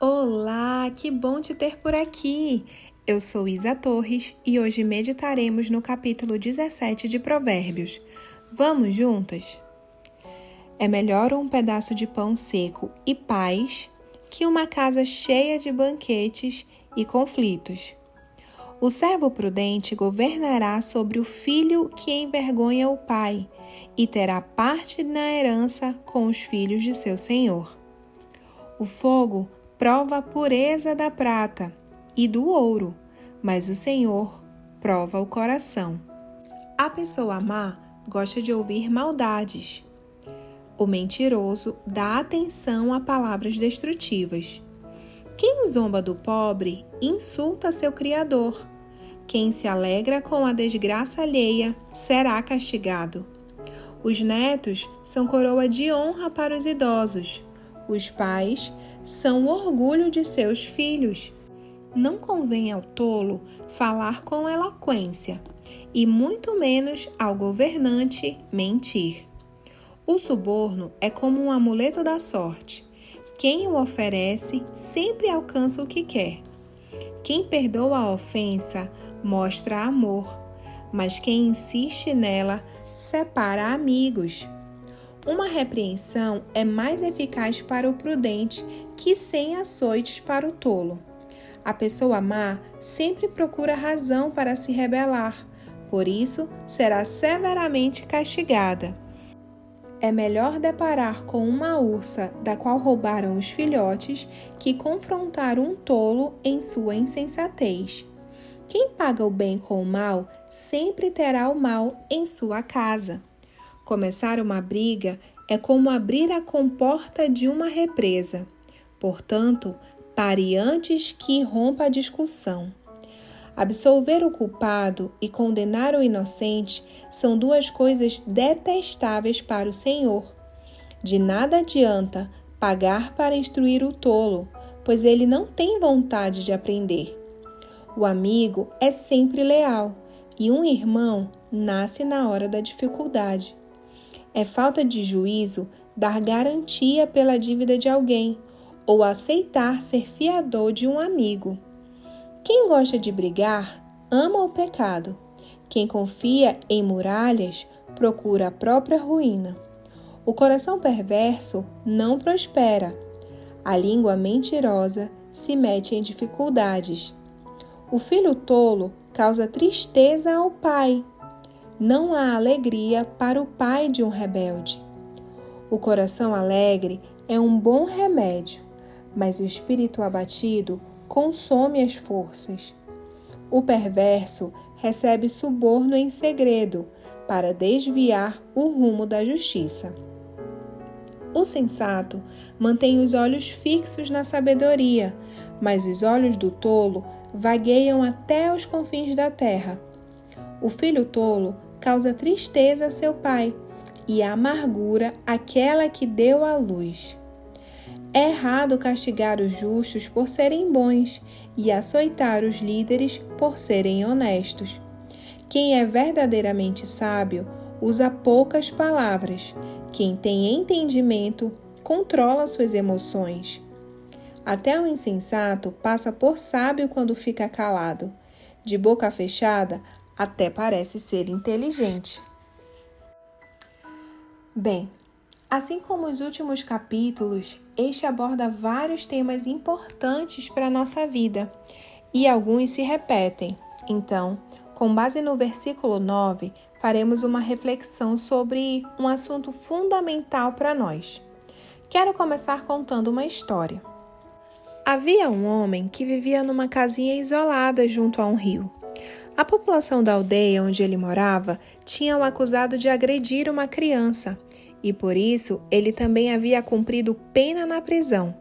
Olá, que bom te ter por aqui! Eu sou Isa Torres e hoje meditaremos no capítulo 17 de Provérbios. Vamos juntas? É melhor um pedaço de pão seco e paz que uma casa cheia de banquetes e conflitos. O servo prudente governará sobre o filho que envergonha o pai e terá parte na herança com os filhos de seu senhor. O fogo prova a pureza da prata e do ouro, mas o Senhor prova o coração. A pessoa má gosta de ouvir maldades. O mentiroso dá atenção a palavras destrutivas. Quem zomba do pobre insulta seu Criador. Quem se alegra com a desgraça alheia será castigado. Os netos são coroa de honra para os idosos. Os pais são o orgulho de seus filhos. Não convém ao tolo falar com eloquência, e muito menos ao governante mentir. O suborno é como um amuleto da sorte. Quem o oferece sempre alcança o que quer. Quem perdoa a ofensa mostra amor, mas quem insiste nela separa amigos. Uma repreensão é mais eficaz para o prudente que 100 açoites para o tolo. A pessoa má sempre procura razão para se rebelar, por isso será severamente castigada. É melhor deparar com uma ursa da qual roubaram os filhotes que confrontar um tolo em sua insensatez. Quem paga o bem com o mal sempre terá o mal em sua casa. Começar uma briga é como abrir a comporta de uma represa. Portanto, pare antes que rompa a discussão. Absolver o culpado e condenar o inocente são duas coisas detestáveis para o Senhor. De nada adianta pagar para instruir o tolo, pois ele não tem vontade de aprender. O amigo é sempre leal e um irmão nasce na hora da dificuldade. É falta de juízo dar garantia pela dívida de alguém ou aceitar ser fiador de um amigo. Quem gosta de brigar, ama o pecado. Quem confia em muralhas, procura a própria ruína. O coração perverso não prospera. A língua mentirosa se mete em dificuldades. O filho tolo causa tristeza ao pai. Não há alegria para o pai de um rebelde. O coração alegre é um bom remédio, mas o espírito abatido consome as forças. O perverso recebe suborno em segredo para desviar o rumo da justiça. O sensato mantém os olhos fixos na sabedoria, mas os olhos do tolo vagueiam até os confins da terra. O filho tolo causa tristeza a seu pai e amargura aquela que deu à luz. É errado castigar os justos por serem bons e açoitar os líderes por serem honestos. Quem é verdadeiramente sábio usa poucas palavras. Quem tem entendimento controla suas emoções. Até o insensato passa por sábio quando fica calado. De boca fechada, até parece ser inteligente. Bem, assim como os últimos capítulos, este aborda vários temas importantes para a nossa vida e alguns se repetem. Então, com base no versículo 9, faremos uma reflexão sobre um assunto fundamental para nós. Quero começar contando uma história. Havia um homem que vivia numa casinha isolada junto a um rio. A população da aldeia onde ele morava tinha o acusado de agredir uma criança e por isso ele também havia cumprido pena na prisão.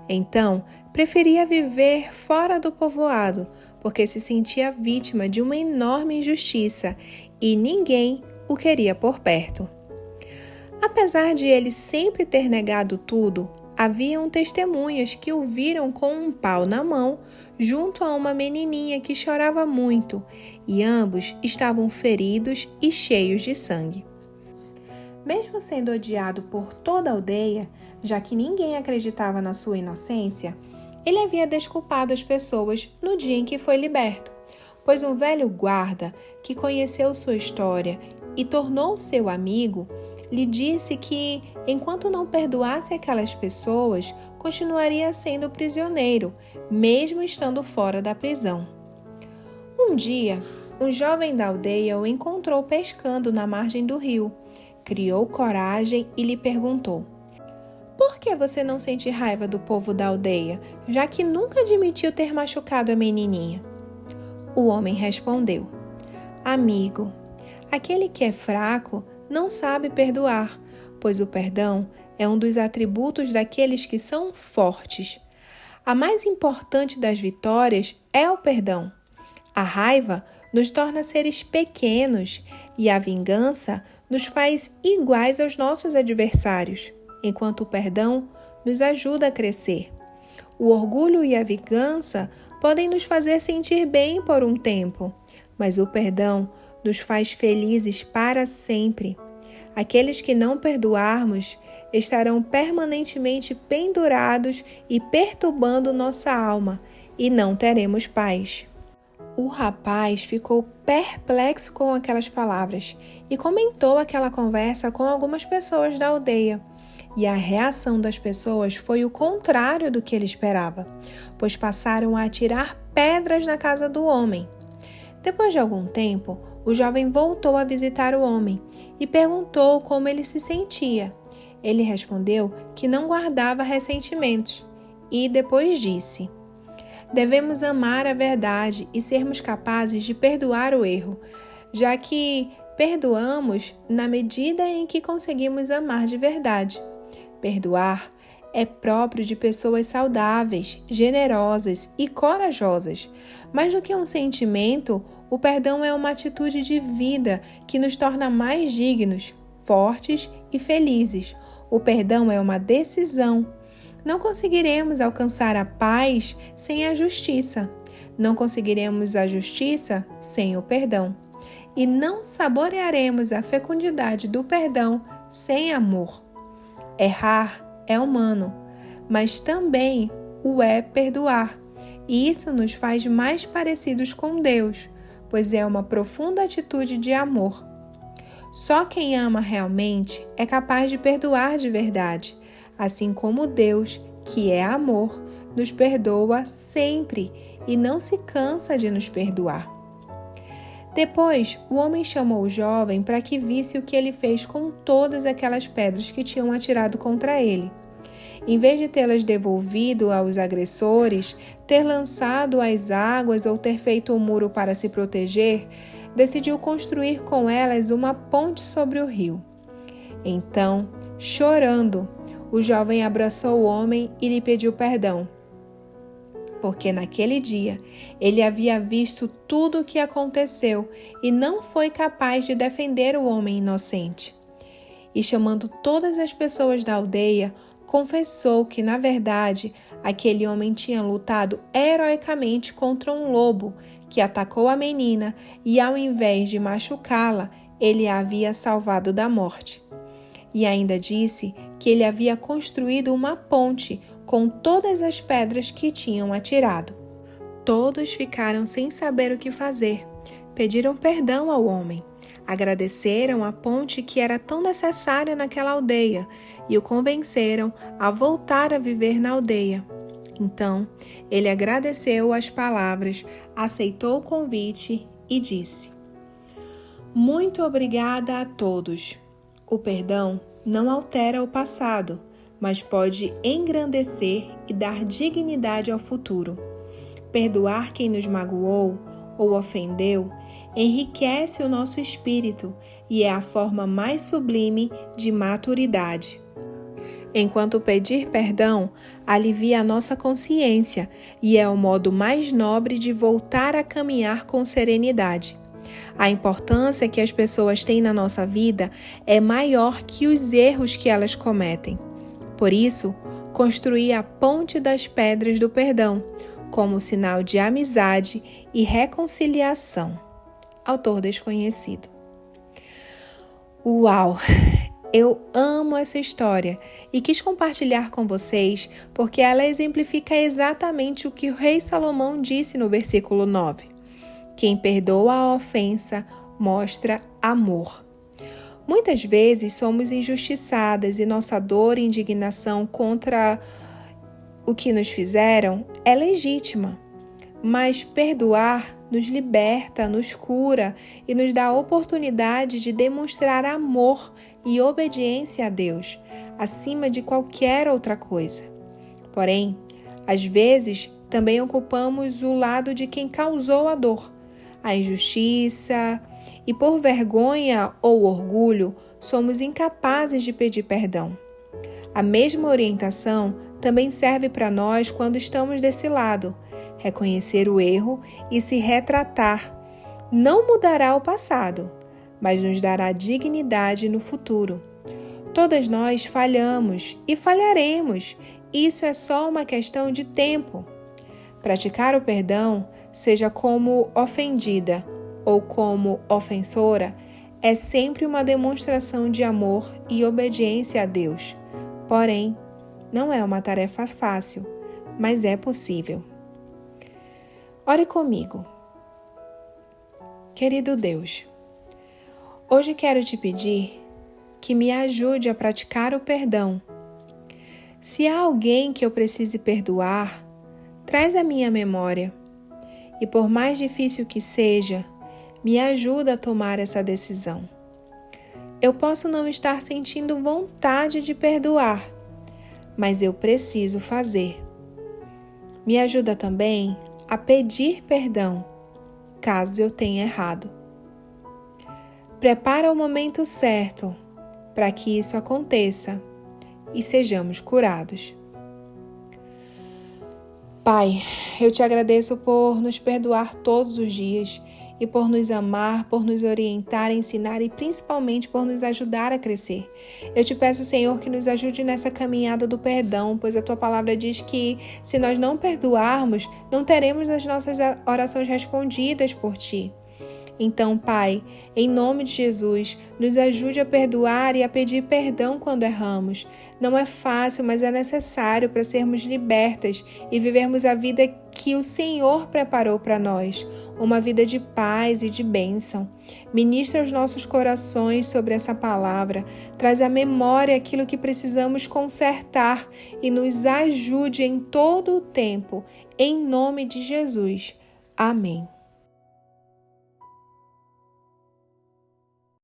Então, preferia viver fora do povoado porque se sentia vítima de uma enorme injustiça e ninguém o queria por perto. Apesar de ele sempre ter negado tudo, haviam testemunhas que o viram com um pau na mão junto a uma menininha que chorava muito, e ambos estavam feridos e cheios de sangue. Mesmo sendo odiado por toda a aldeia, já que ninguém acreditava na sua inocência, ele havia desculpado as pessoas no dia em que foi liberto, pois um velho guarda que conheceu sua história e tornou seu amigo, lhe disse que, enquanto não perdoasse aquelas pessoas, continuaria sendo prisioneiro, mesmo estando fora da prisão. Um dia, um jovem da aldeia o encontrou pescando na margem do rio, criou coragem e lhe perguntou: "Por que você não sente raiva do povo da aldeia, já que nunca admitiu ter machucado a menininha?" O homem respondeu: "Amigo, aquele que é fraco não sabe perdoar, pois o perdão é um dos atributos daqueles que são fortes. A mais importante das vitórias é o perdão. A raiva nos torna seres pequenos e a vingança nos faz iguais aos nossos adversários, enquanto o perdão nos ajuda a crescer. O orgulho e a vingança podem nos fazer sentir bem por um tempo, mas o perdão nos faz felizes para sempre. Aqueles que não perdoarmos estarão permanentemente pendurados e perturbando nossa alma, e não teremos paz." O rapaz ficou perplexo com aquelas palavras e comentou aquela conversa com algumas pessoas da aldeia. E a reação das pessoas foi o contrário do que ele esperava, pois passaram a atirar pedras na casa do homem. Depois de algum tempo, o jovem voltou a visitar o homem e perguntou como ele se sentia. Ele respondeu que não guardava ressentimentos e depois disse: "Devemos amar a verdade e sermos capazes de perdoar o erro, já que perdoamos na medida em que conseguimos amar de verdade. Perdoar é próprio de pessoas saudáveis, generosas e corajosas. Mais do que um sentimento, o perdão é uma atitude de vida que nos torna mais dignos, fortes e felizes. O perdão é uma decisão. Não conseguiremos alcançar a paz sem a justiça. Não conseguiremos a justiça sem o perdão. E não saborearemos a fecundidade do perdão sem amor. Errar é humano, mas também o é perdoar. E isso nos faz mais parecidos com Deus, pois é uma profunda atitude de amor. Só quem ama realmente é capaz de perdoar de verdade, assim como Deus, que é amor, nos perdoa sempre e não se cansa de nos perdoar." Depois, o homem chamou o jovem para que visse o que ele fez com todas aquelas pedras que tinham atirado contra ele. Em vez de tê-las devolvido aos agressores, ter lançado às águas ou ter feito um muro para se proteger, decidiu construir com elas uma ponte sobre o rio. Então, chorando, o jovem abraçou o homem e lhe pediu perdão, porque naquele dia ele havia visto tudo o que aconteceu e não foi capaz de defender o homem inocente. E chamando todas as pessoas da aldeia, confessou que, na verdade, aquele homem tinha lutado heroicamente contra um lobo que atacou a menina e, ao invés de machucá-la, ele a havia salvado da morte. E ainda disse que ele havia construído uma ponte com todas as pedras que tinham atirado. Todos ficaram sem saber o que fazer. Pediram perdão ao homem. Agradeceram a ponte que era tão necessária naquela aldeia e o convenceram a voltar a viver na aldeia. Então, ele agradeceu as palavras, aceitou o convite e disse: "Muito obrigada a todos. O perdão não altera o passado, mas pode engrandecer e dar dignidade ao futuro. Perdoar quem nos magoou ou ofendeu enriquece o nosso espírito e é a forma mais sublime de maturidade. Enquanto pedir perdão alivia a nossa consciência e é o modo mais nobre de voltar a caminhar com serenidade. A importância que as pessoas têm na nossa vida é maior que os erros que elas cometem. Por isso, construí a ponte das pedras do perdão como sinal de amizade e reconciliação." Autor desconhecido. Uau! Eu amo essa história e quis compartilhar com vocês porque ela exemplifica exatamente o que o rei Salomão disse no versículo 9. Quem perdoa a ofensa mostra amor. Muitas vezes somos injustiçadas e nossa dor e indignação contra o que nos fizeram é legítima, mas perdoar nos liberta, nos cura e nos dá a oportunidade de demonstrar amor e obediência a Deus, acima de qualquer outra coisa. Porém, às vezes, também ocupamos o lado de quem causou a dor, a injustiça, e por vergonha ou orgulho, somos incapazes de pedir perdão. A mesma orientação também serve para nós quando estamos desse lado. Reconhecer o erro e se retratar não mudará o passado, mas nos dará dignidade no futuro. Todas nós falhamos e falharemos. Isso é só uma questão de tempo. Praticar o perdão, seja como ofendida ou como ofensora, é sempre uma demonstração de amor e obediência a Deus. Porém, não é uma tarefa fácil, mas é possível. Ore comigo. Querido Deus, hoje quero te pedir que me ajude a praticar o perdão. Se há alguém que eu precise perdoar, traz à minha memória. E por mais difícil que seja, me ajuda a tomar essa decisão. Eu posso não estar sentindo vontade de perdoar, mas eu preciso fazer. Me ajuda também a pedir perdão, caso eu tenha errado. Prepara o momento certo para que isso aconteça e sejamos curados. Pai, eu te agradeço por nos perdoar todos os dias e por nos amar, por nos orientar, ensinar e principalmente por nos ajudar a crescer. Eu te peço, Senhor, que nos ajude nessa caminhada do perdão, pois a Tua palavra diz que se nós não perdoarmos, não teremos as nossas orações respondidas por Ti. Então, Pai, em nome de Jesus, nos ajude a perdoar e a pedir perdão quando erramos. Não é fácil, mas é necessário para sermos libertas e vivermos a vida que o Senhor preparou para nós, uma vida de paz e de bênção. Ministra os nossos corações sobre essa palavra, traz à memória aquilo que precisamos consertar e nos ajude em todo o tempo, em nome de Jesus. Amém.